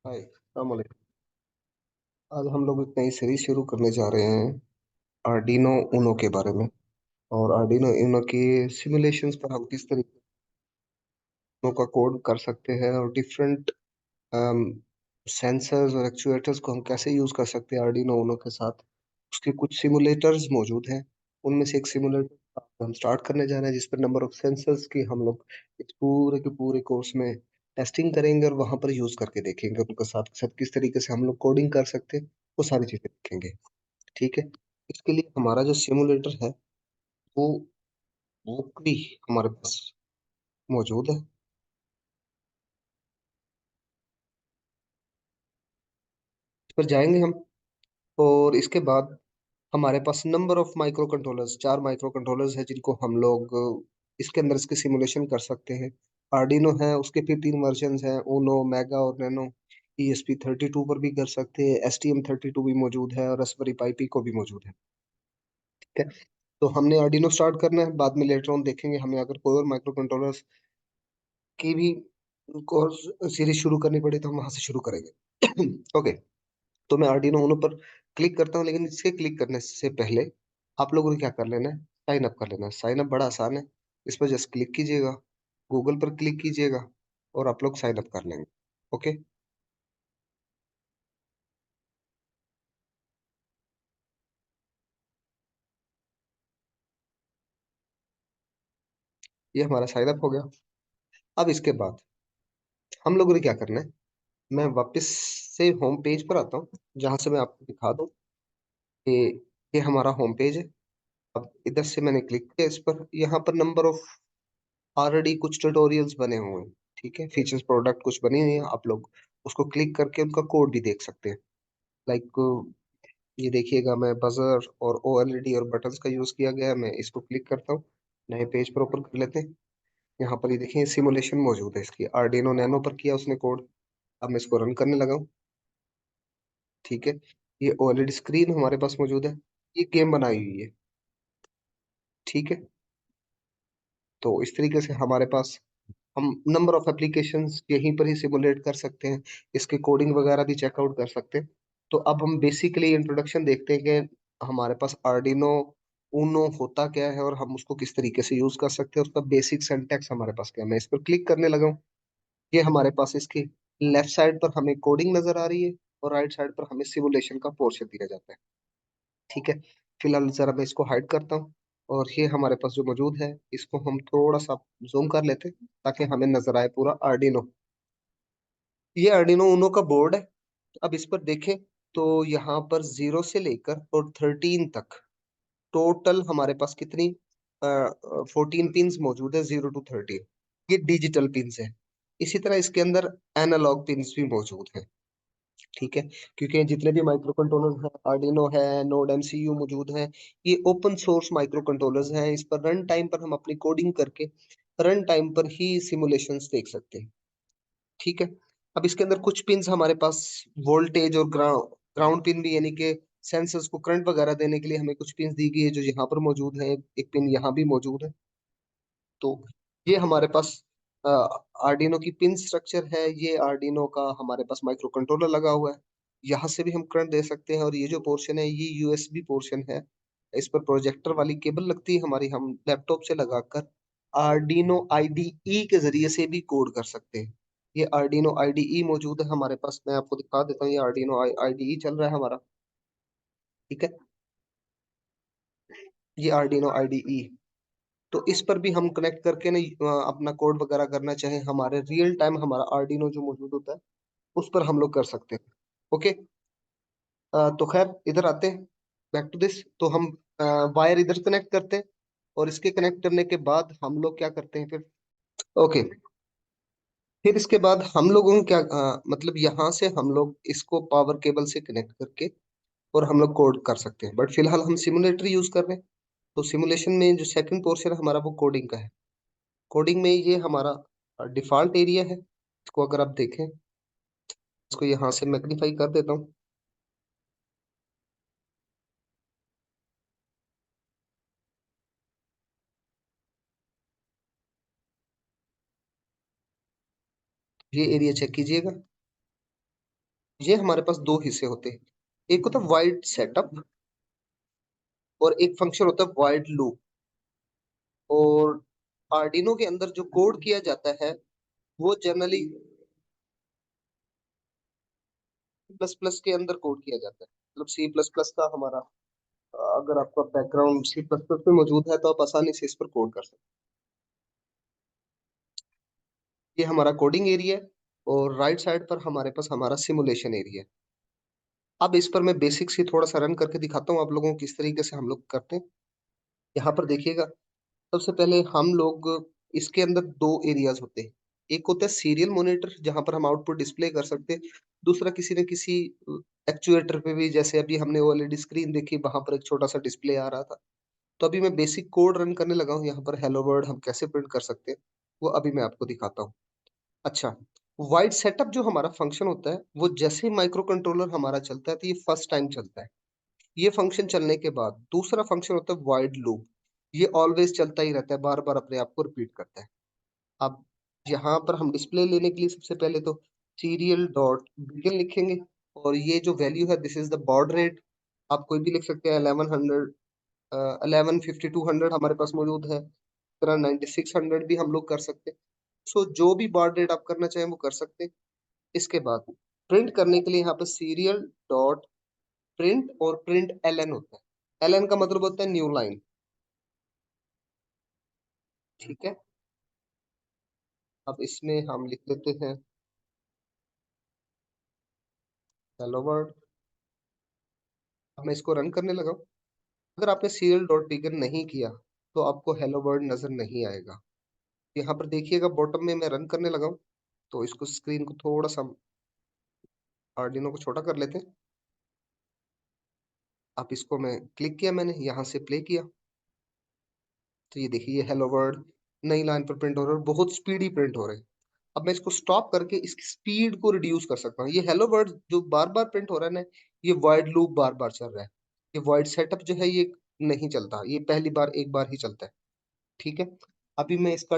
हाय, अस्सलाम वालेकुम। आज हम लोग एक नई सीरीज शुरू करने जा रहे हैं आर्डिनो उनो के बारे में। और आर्डिनो उनो के सिमुलेशंस पर हम किस तरीके का कोड कर सकते हैं और डिफरेंट सेंसर्स और एक्चुएटर्स को हम कैसे यूज कर सकते हैं आर्डिनो उनो के साथ। उसके कुछ सिमुलेटर्स मौजूद हैं। उनमें से एक सिमुलेटर हम स्टार्ट करने जा रहे हैं जिस पर नंबर ऑफ सेंसर्स की हम लोग इस पूरे के पूरे कोर्स में टेस्टिंग करेंगे और वहां पर यूज करके देखेंगे उनके साथ साथ किस तरीके से हम लोग कोडिंग कर सकते हैं। वो सारी चीजें देखेंगे। ठीक है। इसके लिए हमारा जो सिमुलेटर है वो वोकली हमारे पास मौजूद है। इस पर जाएंगे हम। और इसके बाद हमारे पास number of microcontrollers, 4 microcontrollers है जिनको हम लोग इसके अंदर इसके सिमुलेशन कर सकते हैं। आर्डिनो है, उसके फिर 3 वर्जन हैं, ओनो, मेगा और नैनो। ESP32 पर भी कर सकते हैं, STM32 भी मौजूद है और रास्पबेरी पाई पिको भी मौजूद है। ठीक है। तो हमने आर्डिनो स्टार्ट करना है, बाद में लेटर ऑन देखेंगे हमें अगर कोई और माइक्रो कंट्रोलर्स की भी कोर्स सीरीज शुरू करनी पड़ी तो हम वहां से शुरू करेंगे। ओके। तो मैं आर्डिनो उनो पर क्लिक करता हूँ, लेकिन इसके क्लिक करने से पहले आप लोगों ने क्या कर लेना है, साइन अप कर लेना है। साइन अप बड़ा आसान है। इस पर जस्ट क्लिक कीजिएगा, गूगल पर क्लिक कीजिएगा और आप लोग साइन अप कर लेंगे। ओके। ये हमारा साइन अप हो गया। अब इसके बाद हम लोगों ने क्या करना है, मैं वापस से होम पेज पर आता हूँ जहां से मैं आपको दिखा दूँ कि ये हमारा होम पेज है। अब इधर से मैंने क्लिक किया इस पर, यहाँ पर नंबर ऑफ ऑलरेडी कुछ ट्यूटोरियल्स बने हुए हैं। ठीक है, फीचर्स प्रोडक्ट कुछ बने हुए हैं, आप लोग उसको क्लिक करके उनका कोड भी देख सकते हैं। लाइक ये देखिएगा, मैं बजर और OLED और बटन्स का यूज किया गया है। मैं इसको क्लिक करता हूँ, नए पेज पर ओपन कर लेते हैं। यहाँ पर ये देखिए सिमुलेशन मौजूद है इसकी, आर्डिनो नैनो पर किया उसने कोड। अब मैं इसको रन करने लगा हूँ। ठीक है। ये OLED स्क्रीन हमारे पास मौजूद है, ये गेम बनाई हुई है। ठीक है। तो इस तरीके से हमारे पास हम नंबर ऑफ एप्लीकेशंस यहीं पर ही सिमुलेट कर सकते हैं, इसके कोडिंग वगैरह भी चेकआउट कर सकते हैं। तो अब हम बेसिकली इंट्रोडक्शन देखते हैं कि हमारे पास आर्डिनो उनो होता क्या है और हम उसको किस तरीके से यूज कर सकते हैं, उसका बेसिक सिंटैक्स हमारे पास क्या है। मैं इस पर क्लिक करने लगा हूँ। ये हमारे पास इसकी लेफ्ट साइड पर हमें कोडिंग नजर आ रही है और राइट साइड पर हमें सिमुलेशन का पोर्शन दिया जाता है। ठीक है। फिलहाल जरा मैं इसको हाइड करता हूँ। और ये हमारे पास जो मौजूद है इसको हम थोड़ा सा जूम कर लेते हैं ताकि हमें नजर आए पूरा आर्डिनो। ये आर्डिनो उनो का बोर्ड है। अब इस पर देखें तो यहाँ पर 0 से लेकर और 13 तक टोटल हमारे पास कितनी 14 पिंस मौजूद है, 0 to 13। ये डिजिटल पिंस है। इसी तरह इसके अंदर एनालॉग पिंस भी मौजूद है। ठीक है। क्योंकि जितने भी माइक्रो कंट्रोलर हैं, आर्डिनो है, नोड MCU मौजूद है, ये ओपन सोर्स माइक्रो कंट्रोलर्स हैं। इस पर रन टाइम पर हम अपनी कोडिंग करके रन टाइम पर ही सिमुलेशंस देख सकते हैं। ठीक है। अब इसके अंदर कुछ पिंस हमारे पास वोल्टेज और ग्राउंड पिन भी, यानी कि सेंसर्स को करंट वगैरह देने के लिए हमें कुछ पिंस दी गई है जो यहाँ पर मौजूद है, एक पिन यहाँ भी मौजूद है। तो ये हमारे पास आर्डिनो की पिन स्ट्रक्चर है। ये आर्डिनो का हमारे पास माइक्रो कंट्रोलर लगा हुआ है, यहाँ से भी हम करंट दे सकते हैं। और ये जो पोर्शन है ये USB पोर्शन है। इस पर प्रोजेक्टर वाली केबल लगती है हमारी, हम लैपटॉप से लगाकर आर्डिनो IDE के जरिए से भी कोड कर सकते हैं। ये आर्डिनो IDE मौजूद है हमारे पास, मैं आपको दिखा देता हूँ। ये आर्डिनो IDE चल रहा है हमारा। ठीक है। ये आर्डिनो IDE, तो इस पर भी हम कनेक्ट करके ना अपना कोड वगैरह करना चाहे, हमारे रियल टाइम हमारा आर्डिनो जो मौजूद होता है उस पर हम लोग कर सकते हैं। ओके। तो खैर इधर आते हैं, बैक टू दिस। तो हम वायर इधर कनेक्ट करते हैं और इसके कनेक्ट करने के बाद हम लोग क्या करते हैं फिर। ओके। फिर इसके बाद हम लोगों को क्या मतलब यहाँ से हम लोग इसको पावर केबल से कनेक्ट करके और हम लोग कोड कर सकते हैं। बट फिलहाल हम सिमुलेटर यूज कर रहे हैं। तो सिमुलेशन में जो सेकंड पोर्शन है हमारा वो कोडिंग का है। कोडिंग में ये हमारा डिफॉल्ट एरिया है। इसको अगर आप देखें, इसको यहाँ से मैग्नीफाई कर देता हूँ। ये एरिया चेक कीजिएगा। ये हमारे पास दो हिस्से होते हैं। एक होता है वाइड सेटअप और एक फंक्शन होता है वाइड लूप। और आर्डिनो के अंदर जो कोड किया जाता है वो जनरली प्लस प्लस के अंदर कोड किया जाता है। मतलब सी प्लस प्लस का हमारा अगर आपका बैकग्राउंड सी प्लस प्लस में मौजूद है तो आप आसानी से इस पर कोड कर सकते हैं। ये हमारा कोडिंग एरिया है और राइट साइड पर हमारे पास हमारा सिमुलेशन एरिया है। अब इस पर मैं बेसिक सी थोड़ा सा रन करके दिखाता हूँ आप लोगों को किस तरीके से हम लोग करते हैं। यहाँ पर देखिएगा, सबसे पहले हम लोग इसके अंदर दो एरियाज होते हैं। एक होता है सीरियल मॉनिटर जहां पर हम आउटपुट डिस्प्ले कर सकते हैं। दूसरा किसी न किसी एक्चुएटर पे भी, जैसे अभी हमने ओएलईडी स्क्रीन देखी वहां पर एक छोटा सा डिस्प्ले आ रहा था। तो अभी मैं बेसिक कोड रन करने लगा हूँ। यहाँ पर हेलो वर्ल्ड हम कैसे प्रिंट कर सकते हैं वो अभी मैं आपको दिखाता हूँ। अच्छा, वाइड सेटअप जो हमारा फंक्शन होता है वो जैसे ही माइक्रो कंट्रोलर हमारा चलता है तो ये फर्स्ट टाइम चलता है। ये फंक्शन चलने के बाद दूसरा फंक्शन होता है वाइड लूप। ये ऑलवेज चलता ही रहता है, बार बार अपने आप को रिपीट करता है। अब यहाँ पर हम डिस्प्ले लेने के लिए सबसे पहले तो सीरियल डॉट बिगिन लिखेंगे। और ये जो वैल्यू है this is the baud rate. आप कोई भी लिख सकते हैं। 1100, 115200 हमारे पास मौजूद है। तरह 9600 भी हम लोग कर सकते हैं। सो जो भी बॉड रेट आप करना चाहें वो कर सकते हैं। इसके बाद प्रिंट करने के लिए यहाँ पे सीरियल डॉट प्रिंट और प्रिंट एलएन होता है। एलएन का मतलब होता है न्यू लाइन। ठीक है, अब इसमें हम लिख लेते हैं हेलो वर्ल्ड। अब मैं इसको रन करने लगा हूं। अगर आपने सीरियल डॉट बिगिन नहीं किया तो आपको हेलो वर्ल्ड नजर नहीं आएगा। यहाँ पर देखिएगा बॉटम में मैं रन करने लगा हूँ। तो इसको स्क्रीन को थोड़ा सा आर्डिनो को छोटा कर लेते हैं। अब इसको मैं क्लिक किया, मैंने यहाँ से प्ले किया तो ये देखिए हेलो वर्ल्ड नई लाइन पर प्रिंट हो रहा है और बहुत स्पीडी प्रिंट हो रहे हैं। अब मैं इसको स्टॉप करके इसकी स्पीड को रिड्यूस कर सकता हूँ। ये हेलो वर्ड जो बार बार प्रिंट हो रहा है ना, ये वाइड लूप बार बार चल रहा है। ये वाइड सेटअप जो है ये नहीं चलता, ये पहली बार एक बार ही चलता है। ठीक है, अभी मैं इसका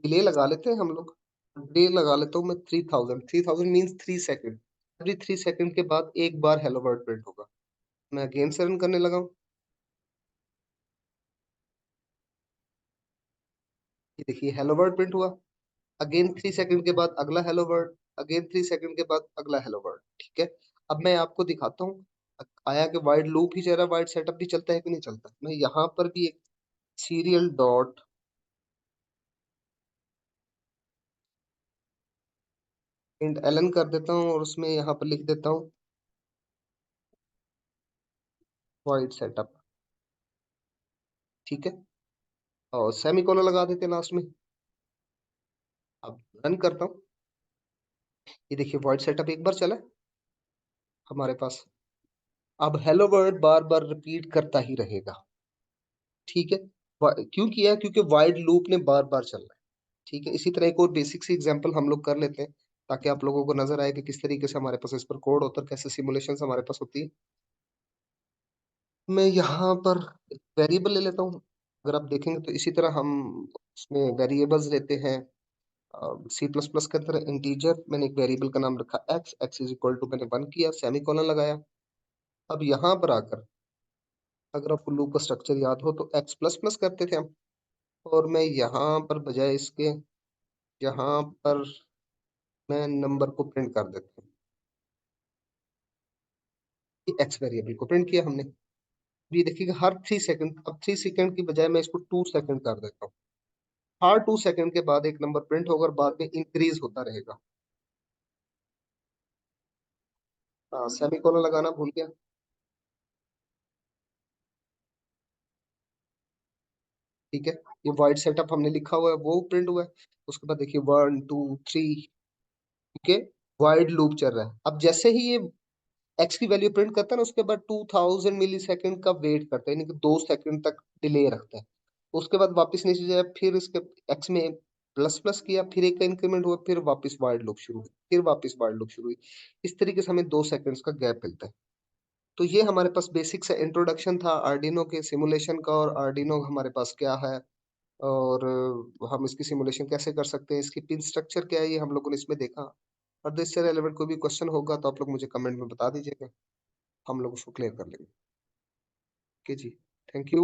डिले लगा लेते हैं हम लोग। डिले लगा लेता हूँ मैं 3000। 3000 मीन्स 3 सेकेंड। एवरी 3 सेकेंड के बाद एक बार हेलो वर्ड प्रिंट होगा। मैं अगेन से रन करने लगा हूँ। ये देखिए हेलो वर्ड प्रिंट हुआ। अगेन 3 सेकंड के बाद अगला हेलो वर्ड। अगेन 3 सेकंड के बाद अगला हेलो वर्ड। ठीक है, अब मैं आपको दिखाता हूँ आया कि वाइड लूप ही चल रहा है, वाइड सेटअप भी चलता है कि नहीं चलता। मैं यहाँ पर भी एक सीरियल डॉट इंट एलन कर देता हूँ और उसमें यहाँ पर लिख देता हूँ वाइड सेटअप। ठीक है, और सेमी कोलन लगा देते हैं लास्ट में। अब रन करता हूँ। ये देखिए वाइड सेटअप एक बार चला है हमारे पास। अब हेलो वर्ड बार बार रिपीट करता ही रहेगा। ठीक है, क्यों किया? क्योंकि वाइड लूप ने बार बार चलना है। ठीक है, इसी तरह एक और बेसिक सी एग्जांपल हम लोग कर लेते हैं ताकि आप लोगों को नजर आए कि किस तरीके से हमारे पास इस पर कोड होता है, कैसे सिमुलेशन हमारे पास होती है। मैं यहाँ पर वेरिएबल ले लेता हूँ। अगर आप देखेंगे तो इसी तरह हम उसमें वेरिएबल्स लेते हैं। सी प्लस प्लस के अंदर इंटीजर मैंने एक वेरिएबल का नाम रखा X. X is equal to मैंने 1 किया, सेमी कॉलन लगाया। अब यहाँ पर आकर अगर आपको लूप का स्ट्रक्चर याद हो तो एक्स प्लस प्लस करते थे हम। और मैं यहाँ पर बजाय इसके यहाँ पर मैं नंबर को प्रिंट कर देता हूँ। एक्स वेरिएबल को प्रिंट किया हमने। ये देखिएगा हर 3 सेकंड, अब 3 सेकंड की बजाय मैं इसको 2 सेकंड कर देता हूँ। हर 2 सेकंड के बाद एक नंबर प्रिंट होगा और बाद में इंक्रीज होता रहेगा। हाँ, सेमी कोलन लगाना भूल गया। ठीक है, ये वाइड सेटअप हमने लिखा हुआ है वो प्रिंट हुआ है। उसके बाद देखिए 1 2 3। ठीक है, वाइड लूप चल रहा है। अब जैसे ही ये एक्स की वैल्यू प्रिंट करता है ना उसके बाद 2000 मिली सेकेंड का वेट करता है, यानी कि 2 सेकंड तक डिले रखता है। उसके बाद वापस नीचे जाए, फिर इसके एक्स में प्लस प्लस किया, फिर एक का इंक्रीमेंट हुआ, फिर वापस वाइड लूप शुरू हुई, फिर वापस वाइड लूप शुरू हुई। इस तरीके से हमें 2 सेकंड्स का गैप मिलता है। तो ये हमारे पास बेसिक से इंट्रोडक्शन था आर्डिनो के सिमुलेशन का, और आर्डिनो हमारे पास क्या है और हम इसकी सिमुलेशन कैसे कर सकते हैं, इसकी पिन स्ट्रक्चर क्या है, ये हम लोगों ने इसमें देखा। और इससे रेलेवेंट कोई भी क्वेश्चन होगा तो आप लोग मुझे कमेंट में बता दीजिएगा, हम लोग उसको क्लियर कर लेंगे। ओके जी, थैंक यू।